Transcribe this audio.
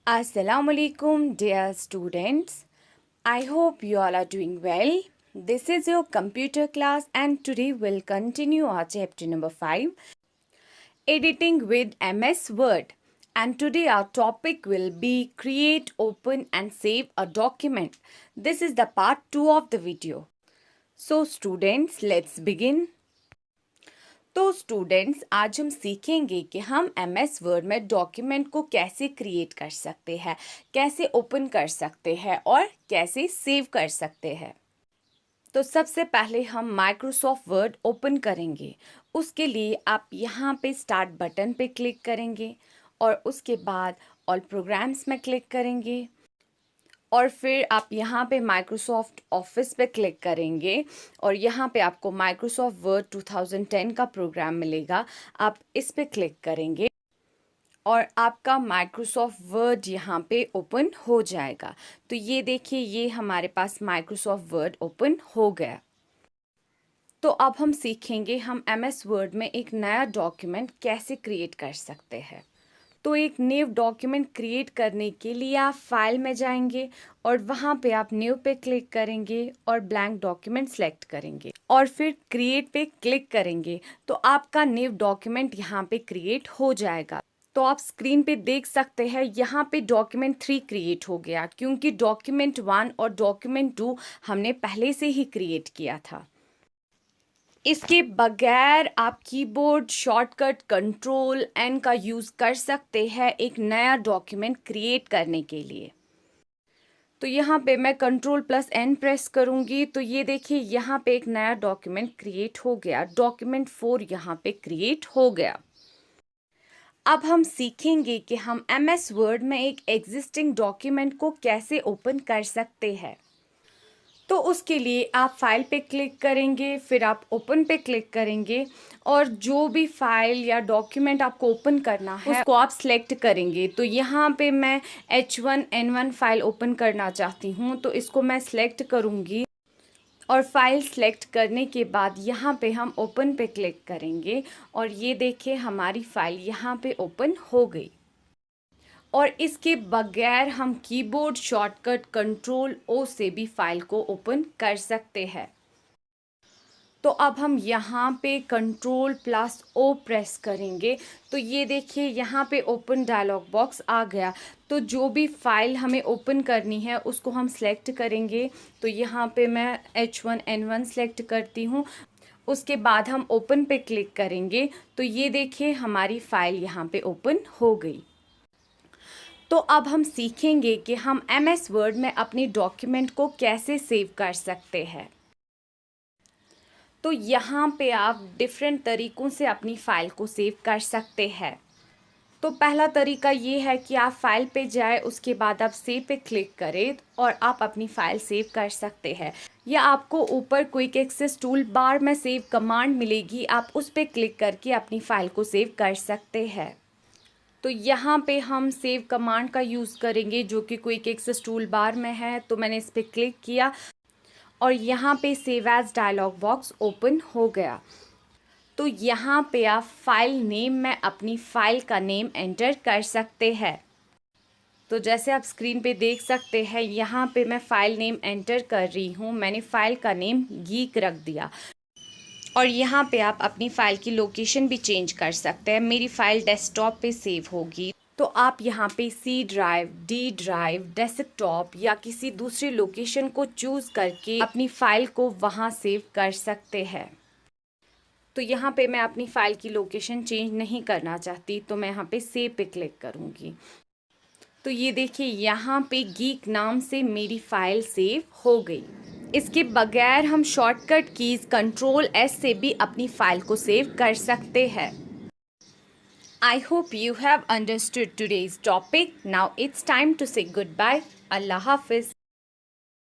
Assalamualaikum, dear students. I hope you all are doing well. This is your computer class, and today we'll continue our chapter number 5, Editing with MS Word. And today our topic will be Create, Open, and Save a Document. This is the part 2 of the video. So, students, let's begin. तो students आज हम सीखेंगे कि हम MS word में document को कैसे create कर सकते हैं, कैसे ओपन कर सकते हैं और कैसे सेव कर सकते हैं। तो सबसे पहले हम माइक्रोसॉफ्ट वर्ड ओपन करेंगे। उसके लिए आप यहाँ पे स्टार्ट बटन पे क्लिक करेंगे और उसके बाद ऑल प्रोग्राम्स में क्लिक करेंगे और फिर आप यहाँ पे माइक्रोसॉफ्ट ऑफिस पे क्लिक करेंगे और यहाँ पे आपको माइक्रोसॉफ्ट वर्ड 2010 का प्रोग्राम मिलेगा। आप इस पे क्लिक करेंगे और आपका माइक्रोसॉफ्ट वर्ड यहाँ पे ओपन हो जाएगा। तो ये देखिए, ये हमारे पास माइक्रोसॉफ्ट वर्ड ओपन हो गया। तो अब हम सीखेंगे हम MS वर्ड में एक नया डॉक्यूमेंट कैसे क्रिएट कर सकते हैं। तो एक न्यू डॉक्यूमेंट क्रिएट करने के लिए आप फाइल में जाएंगे और वहाँ पे आप न्यू पे क्लिक करेंगे और ब्लैंक डॉक्यूमेंट सेलेक्ट करेंगे और फिर क्रिएट पे क्लिक करेंगे तो आपका न्यू डॉक्यूमेंट यहाँ पे क्रिएट हो जाएगा। तो आप स्क्रीन पे देख सकते हैं यहाँ पे डॉक्यूमेंट 3 क्रिएट हो गया क्योंकि डॉक्यूमेंट 1 और डॉक्यूमेंट 2 हमने पहले से ही क्रिएट किया था। इसके बगैर आप कीबोर्ड शॉर्टकट कंट्रोल एन का यूज़ कर सकते हैं एक नया डॉक्यूमेंट क्रिएट करने के लिए। तो यहाँ पे मैं कंट्रोल+N प्रेस करूँगी तो ये देखिए यहाँ पे एक नया डॉक्यूमेंट क्रिएट हो गया। डॉक्यूमेंट 4 यहाँ पे क्रिएट हो गया। अब हम सीखेंगे कि हम MS वर्ड में एक एग्जिस्टिंग डॉक्यूमेंट को कैसे ओपन कर सकते हैं। तो उसके लिए आप फाइल पे क्लिक करेंगे, फिर आप ओपन पे क्लिक करेंगे और जो भी फाइल या डॉक्यूमेंट आपको ओपन करना है उसको आप सिलेक्ट करेंगे। तो यहाँ पे मैं H1N1 फाइल ओपन करना चाहती हूँ तो इसको मैं सिलेक्ट करूँगी और फाइल सेलेक्ट करने के बाद यहाँ पे हम ओपन पे क्लिक करेंगे और ये देखिए हमारी फाइल यहाँ पे ओपन हो गई। और इसके बगैर हम कीबोर्ड शॉर्टकट कंट्रोल-O से भी फाइल को ओपन कर सकते हैं। तो अब हम यहाँ पे कंट्रोल+O प्रेस करेंगे तो ये देखिए यहाँ पे ओपन डायलॉग बॉक्स आ गया। तो जो भी फाइल हमें ओपन करनी है उसको हम सेलेक्ट करेंगे। तो यहाँ पे मैं H1N1 सेलेक्ट करती हूँ। उसके बाद हम ओपन पे क्लिक करेंगे तो ये देखिए हमारी फाइल यहाँ पे ओपन हो गई। तो अब हम सीखेंगे कि हम MS वर्ड में अपनी डॉक्यूमेंट को कैसे सेव कर सकते हैं। तो यहाँ पे आप डिफरेंट तरीक़ों से अपनी फ़ाइल को सेव कर सकते हैं। तो पहला तरीका ये है कि आप फाइल पे जाए, उसके बाद आप सेव पे क्लिक करें और आप अपनी फ़ाइल सेव कर सकते हैं। या आपको ऊपर क्विक एक्सेस टूल बार में सेव कमांड मिलेगी, आप उस पर क्लिक करके अपनी फ़ाइल को सेव कर सकते हैं। तो यहाँ पे हम सेव कमांड का यूज़ करेंगे जो कि क्विक एक्सेस टूल बार में है। तो मैंने इस पर क्लिक किया और यहाँ पे save as dialog box open हो गया। तो यहाँ पे आप फाइल नेम में अपनी फ़ाइल का नेम एंटर कर सकते हैं। तो जैसे आप स्क्रीन पे देख सकते हैं यहाँ पे मैं फ़ाइल नेम एंटर कर रही हूँ। मैंने फ़ाइल का नेम गीक रख दिया और यहाँ पे आप अपनी फ़ाइल की लोकेशन भी चेंज कर सकते हैं। मेरी फ़ाइल डेस्कटॉप पे सेव होगी तो आप यहाँ पे C drive, D drive, desktop या किसी दूसरी लोकेशन को चूज़ करके अपनी फ़ाइल को वहाँ सेव कर सकते हैं। तो यहाँ पे मैं अपनी फ़ाइल की लोकेशन चेंज नहीं करना चाहती तो मैं यहाँ पे सेव पे क्लिक करूँगी। तो ये देखिए यहाँ पे गीक नाम से मेरी फ़ाइल सेव हो गई। इसके बगैर हम शॉर्टकट कीज़ कंट्रोल+S से भी अपनी फ़ाइल को सेव कर सकते हैं। I hope you have understood today's topic. Now it's time to say goodbye. Allah Hafiz.